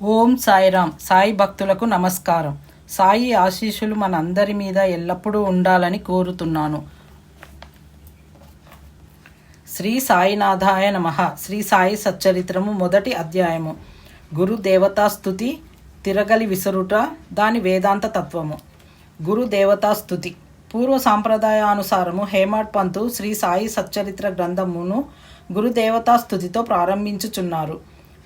ఓం సాయిరామ్. సాయి భక్తులకు నమస్కారం. సాయి ఆశీస్సులు మనందరి మీద ఎల్లప్పుడూ ఉండాలని కోరుతున్నాను. శ్రీ సాయినాథాయ నమః. శ్రీ సాయి సచ్చరిత్రము మొదటి అధ్యాయము. గురు దేవతాస్తుతి, తిరగలి విసరుట, దాని వేదాంత తత్వము. గురు దేవతాస్తుతి. పూర్వ సాంప్రదాయానుసారము హేమాడ్ పంతు శ్రీ సాయి సచ్చరిత్ర గ్రంథమును గురుదేవతాస్తుతితో ప్రారంభించుచున్నారు.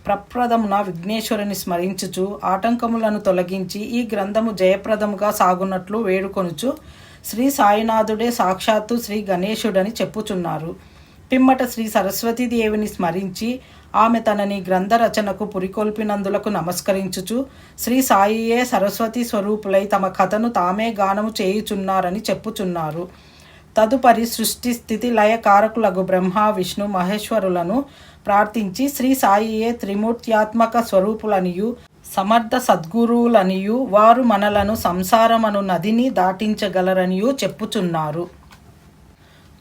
ప్రప్రథమున విఘ్నేశ్వరుని స్మరించుచు ఆటంకములను తొలగించి ఈ గ్రంథము జయప్రదముగా సాగునట్లు వేడుకొనుచు శ్రీ సాయినాథుడే సాక్షాత్తు శ్రీ గణేశుడని చెప్పుచున్నారు. పిమ్మట శ్రీ సరస్వతీదేవిని స్మరించి ఆమె తనని గ్రంథ రచనకు పురికొల్పినందులకు నమస్కరించుచు శ్రీ సాయియే సరస్వతి స్వరూపులై తమ కథను తామే గానము చేయుచున్నారని చెప్పుచున్నారు. తదుపరి సృష్టి స్థితి లయ కారకులకు బ్రహ్మ విష్ణు మహేశ్వరులను ప్రార్థించి శ్రీ సాయియే త్రిమూర్త్యాత్మక స్వరూపులనియు సమర్థ సద్గురువులనియు వారు మనలను సంసారమను నదిని దాటించగలరనియు చెప్పుచున్నారు.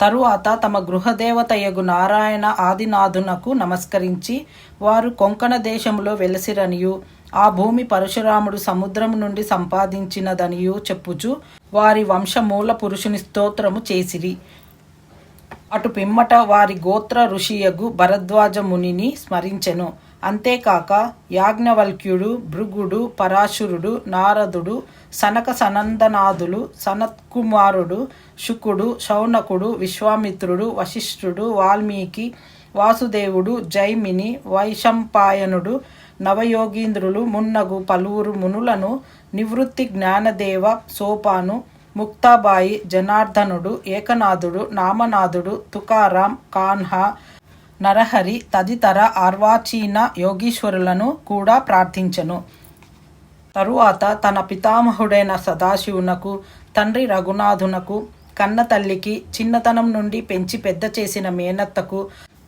తరువాత తమ గృహదేవతయగు నారాయణ ఆదినాథునకు నమస్కరించి వారు కొంకణ దేశములో వెలసిరనియు ఆ భూమి పరశురాముడు సముద్రము నుండి సంపాదించినదనియు చెప్పుచు వారి వంశమూల పురుషుని స్తోత్రము చేసిరి. అటు పిమ్మట వారి గోత్ర ఋషియగు భరద్వాజ మునిని స్మరించెను. అంతేకాక యాజ్ఞవల్క్యుడు, భృగుడు, పరాశురుడు, నారదుడు, సనక సనందనాథులు, సనత్కుమారుడు, శుకుడు, శౌనకుడు, విశ్వామిత్రుడు, వశిష్ఠుడు, వాల్మీకి, వాసుదేవుడు, జైమిని, వైశంపాయనుడు, నవయోగీంద్రులు మున్నగు పలువురు మునులను, నివృత్తి జ్ఞానదేవ, సోపాను, ముక్తాబాయి, జనార్దనుడు, ఏకనాథుడు, నామనాథుడు, తుకారాం, కాన్హా, నరహరి తదితర అర్వాచీన యోగీశ్వరులను కూడా ప్రార్థించెను. తరువాత తన పితామహుడైన సదాశివునకు, తండ్రి రఘునాథునకు, కన్న తల్లికి, చిన్నతనం నుండి పెంచి పెద్ద చేసిన మేనత్తకు,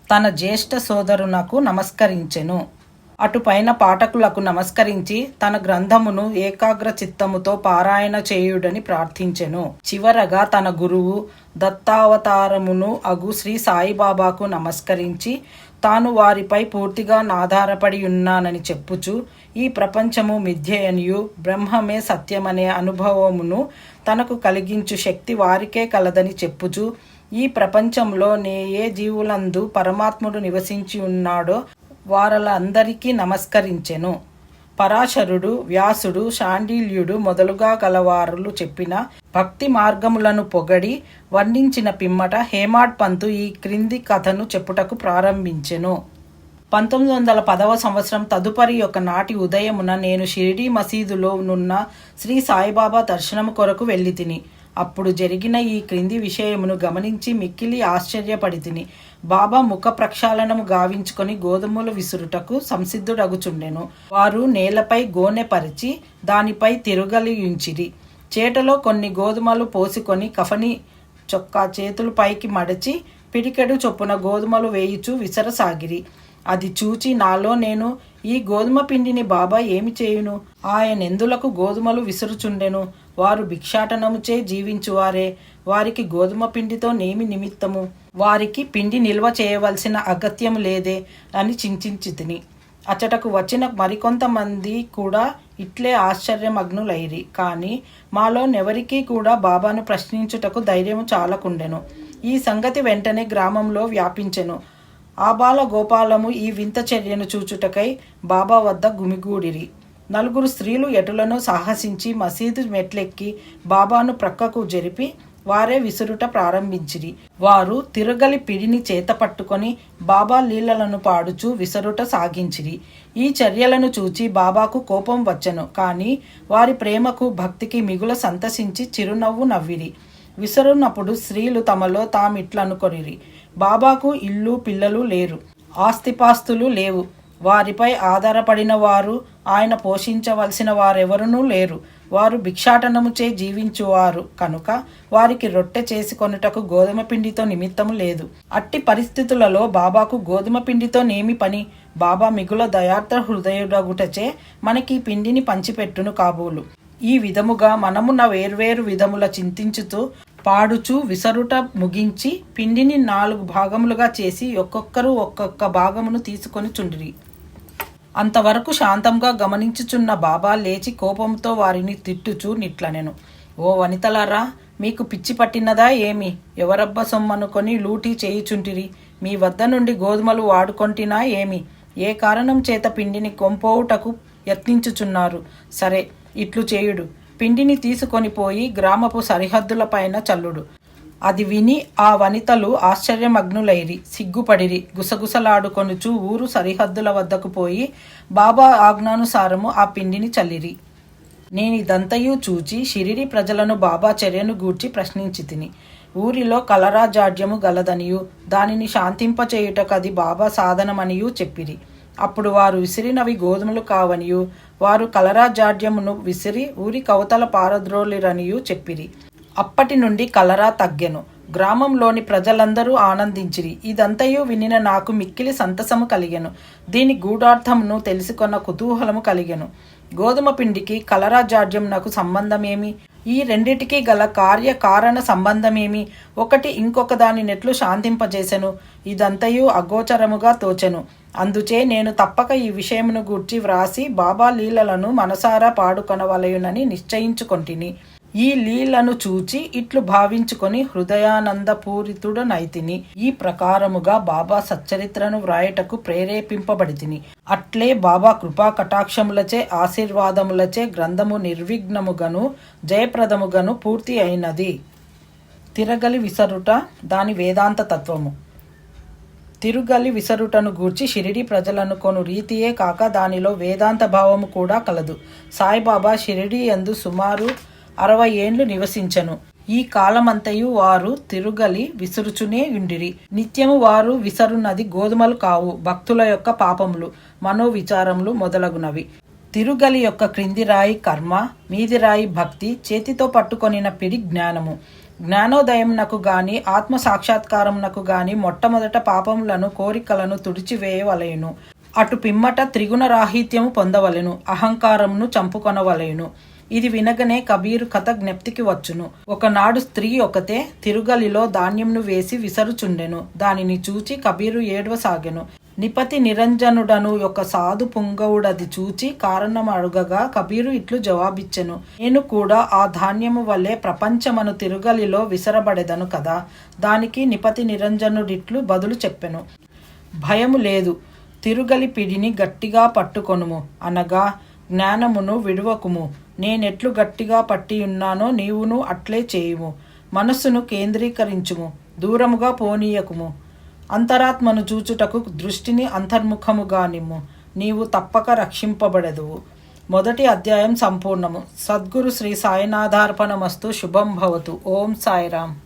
తన జ్యేష్ఠ సోదరునకు నమస్కరించెను. అటుపైన పాఠకులకు నమస్కరించి తన గ్రంథమును ఏకాగ్ర చిత్తముతో పారాయణ చేయుడని ప్రార్థించెను. చివరగా తన గురువు దత్తావతారమును అగు శ్రీ సాయిబాబాకు నమస్కరించి తాను వారిపై పూర్తిగా ఆధారపడి ఉన్నానని చెప్పుచు ఈ ప్రపంచము మిథ్యయనియు బ్రహ్మమే సత్యమనే అనుభవమును తనకు కలిగించు శక్తి వారికే కలదని చెప్పుచు ఈ ప్రపంచంలో ఏ జీవులందు పరమాత్ముడు నివసించి ఉన్నాడో వారలందరికీ నమస్కరించెను. పరాశరుడు, వ్యాసుడు, శాండిల్యుడు మొదలుగా గలవారులు చెప్పిన భక్తి మార్గములను పొగడి వర్ణించిన పిమ్మట హేమాడ్ పంతు ఈ క్రింది కథను చెప్పుటకు ప్రారంభించెను. 1910వ సంవత్సరం తదుపరి ఒక నాటి ఉదయమున నేను షిరిడీ మసీదులో నున్న శ్రీ సాయిబాబా దర్శనము కొరకు వెళ్ళి తిని. అప్పుడు జరిగిన ఈ క్రింది విషయమును గమనించి మిక్కిలి ఆశ్చర్యపడితిని. బాబా ముఖ ప్రక్షాళనము గావించుకొని గోధుమలు విసురుటకు సంసిద్ధుడగుచుండెను. వారు నేలపై గోనె పరిచి దానిపై తిరుగలియుంచిరి. చేటలో కొన్ని గోధుమలు పోసుకొని కఫని చొక్కా చేతులు పైకి మడచి పిడికెడు చొప్పున గోధుమలు వేయుచు విసరసాగిరి. అది చూచి నాలో నేను, ఈ గోధుమ పిండిని బాబా ఏమి చేయును? ఆయనెందులకు గోధుమలు విసురుచుండెను? వారు భిక్షాటనముచే జీవించువారే, వారికి గోధుమ పిండితో నేమి నిమిత్తము? వారికి పిండి నిల్వ చేయవలసిన అగత్యము లేదే అని చింతించితిని. అచ్చటకు వచ్చిన మరికొంతమంది కూడా ఇట్లే ఆశ్చర్యమగ్నులైరి. కానీ మాలోనెవరికీ కూడా బాబాను ప్రశ్నించుటకు ధైర్యము చాలకుండెను. ఈ సంగతి వెంటనే గ్రామంలో వ్యాపించెను. ఆబాల గోపాలము ఈ వింత చర్యను చూచుటకై బాబా వద్ద గుమిగూడిరి. నలుగురు స్త్రీలు ఎటులను సాహసించి మసీదు మెట్లెక్కి బాబాను ప్రక్కకు జరిపి వారే విసురుట ప్రారంభించిరి. వారు తిరగలి పిడిని చేత పట్టుకొని బాబా లీలలను పాడుచు విసరుట సాగించిరి. ఈ చర్యలను చూచి బాబాకు కోపం వచ్చెను. కానీ వారి ప్రేమకు భక్తికి మిగుల సంతసించి చిరునవ్వు నవ్విరి. విసరునప్పుడు స్త్రీలు తమలో తామిట్లనుకొనిరి, బాబాకు ఇల్లు పిల్లలు లేరు, ఆస్తిపాస్తులు లేవు, వారిపై ఆధారపడిన వారు, ఆయన పోషించవలసిన వారెవరునూ లేరు, వారు భిక్షాటనముచే జీవించువారు కనుక వారికి రొట్టె చేసి కొనుటకు గోధుమ పిండితో నిమిత్తము లేదు. అట్టి పరిస్థితులలో బాబాకు గోధుమ పిండితో నేమి పని? బాబా మిగుల దయార్థ హృదయుడగుటచే మనకి పిండిని పంచిపెట్టును కాబోలు. ఈ విధముగా మనమున్న వేర్వేరు విధముల చింతించుతూ పాడుచు విసరుట ముగించి పిండిని 4 భాగములుగా చేసి ఒక్కొక్కరు ఒక్కొక్క భాగమును తీసుకొని చుండిరి. అంతవరకు శాంతంగా గమనించుచున్న బాబా లేచి కోపంతో వారిని తిట్టుచూ నిట్లనెను. ఓ వనితలారా, మీకు పిచ్చి పట్టినదా ఏమి? ఎవరబ్బ సొమ్మనుకొని లూటీ చేయుచుంటిరి? మీ వద్ద నుండి గోధుమలు వాడుకొంటినా ఏమి? ఏ కారణం చేత పిండిని కొంపోవుటకు యత్నించుచున్నారు? సరే, ఇట్లు చేయుడు. పిండిని తీసుకొని పోయి గ్రామపు సరిహద్దులపైన చల్లుడు. అది విని ఆ వనితలు ఆశ్చర్యమగ్నులైరి, సిగ్గుపడిరి. గుసగుసలాడుకొనుచు ఊరు సరిహద్దుల వద్దకు పోయి బాబా ఆజ్ఞానుసారము ఆ పిండిని చల్లిరి. నేనిదంతయు చూచి షిరిడి ప్రజలను బాబా చర్యను గూర్చి ప్రశ్నించి తిని. ఊరిలో కలరా జాడ్యము గలదనియు దానిని శాంతింపచేయుటకు అది బాబా సాధనమనియు చెప్పిరి. అప్పుడు వారు విసిరినవి గోధుమలు కావనియు వారు కలరా జాడ్యమును విసిరి ఊరి కవతల పారద్రోలిరనియు చెప్పిరి. అప్పటి నుండి కలరా తగ్గెను. గ్రామంలోని ప్రజలందరూ ఆనందించిరి. ఇదంతయు వినిన నాకు మిక్కిలి సంతసము కలిగెను. దీని గూఢార్థమును తెలుసుకొన్న కుతూహలము కలిగెను. గోధుమ పిండికి కలరా జాడ్యమునకు సంబంధమేమి? ఈ రెండిటికి గల కార్యకారణ సంబంధమేమి? ఒకటి ఇంకొక దాని నెట్లు శాంతింపజేసెను. ఇదంతయు అగోచరముగా తోచెను. అందుచే నేను తప్పక ఈ విషయమును గూర్చి వ్రాసి బాబా లీలలను మనసారా పాడుకొనవలయునని నిశ్చయించుకొంటిని. ఈ లీలను చూచి ఇట్లు భావించుకొని హృదయానందపూరితుడనైతిని. ఈ ప్రకారముగా బాబా సచ్చరిత్రను వ్రాయటకు ప్రేరేపింపబడితిని. అట్లే బాబా కృపా కటాక్షములచే ఆశీర్వాదములచే గ్రంథము నిర్విఘ్నముగను జయప్రదముగను పూర్తి అయినది. తిరగలి విసరుట దాని వేదాంత తత్వము. తిరుగలి విసరుటను గూర్చి షిరిడి ప్రజలను కొను రీతియే కాక దానిలో వేదాంత భావము కూడా కలదు. సాయిబాబా షిరిడి యందు సుమారు 60 ఏండ్లు నివసించెను. ఈ కాలమంతయు వారు తిరుగలి విసురుచునే ఉండిరి. నిత్యము వారు విసరున్నది గోధుమలు కావు, భక్తుల యొక్క పాపములు, మనోవిచారములు మొదలగునవి. తిరుగలి యొక్క క్రింది రాయి కర్మ, మీది రాయి భక్తి, చేతితో పట్టుకొనిన పిడి జ్ఞానము. జ్ఞానోదయమునకు గాని ఆత్మ సాక్షాత్కారమునకు గాని మొట్టమొదట పాపములను కోరికలను తుడిచివేయవలెను. అటు పిమ్మట త్రిగుణ రాహిత్యము పొందవలెను, అహంకారమును చంపుకొనవలెను. ఇది వినగనే కబీరు కథ జ్ఞప్తికి వచ్చును. ఒకనాడు స్త్రీ ఒకతే తిరుగలిలో ధాన్యంను వేసి విసరుచుండెను. దానిని చూచి కబీరు ఏడవసాగెను. నిపతి నిరంజనుడను యొక్క సాధు పుంగవుడది చూచి కారణం అడుగగా కబీరు ఇట్లు జవాబిచ్చెను. నేను కూడా ఆ ధాన్యము వల్లే ప్రపంచమను తిరుగలిలో విసరబడెదను కదా. దానికి నిపతి నిరంజనుడిట్లు బదులు చెప్పెను. భయము లేదు, తిరుగలి పిడిని గట్టిగా పట్టుకొనుము అనగా జ్ఞానమును విడువకుము. నేనెట్లు గట్టిగా పట్టియున్నానో నీవును అట్లే చేయుము. మనస్సును కేంద్రీకరించుము, దూరముగా పోనీయకుము. అంతరాత్మను చూచుటకు దృష్టిని అంతర్ముఖముగా నిమ్ము. నీవు తప్పక రక్షింపబడెదవు. మొదటి అధ్యాయం సంపూర్ణము. సద్గురు శ్రీ సాయినాథార్పణమస్తు. శుభం భవతు. ఓం సాయిరామ్.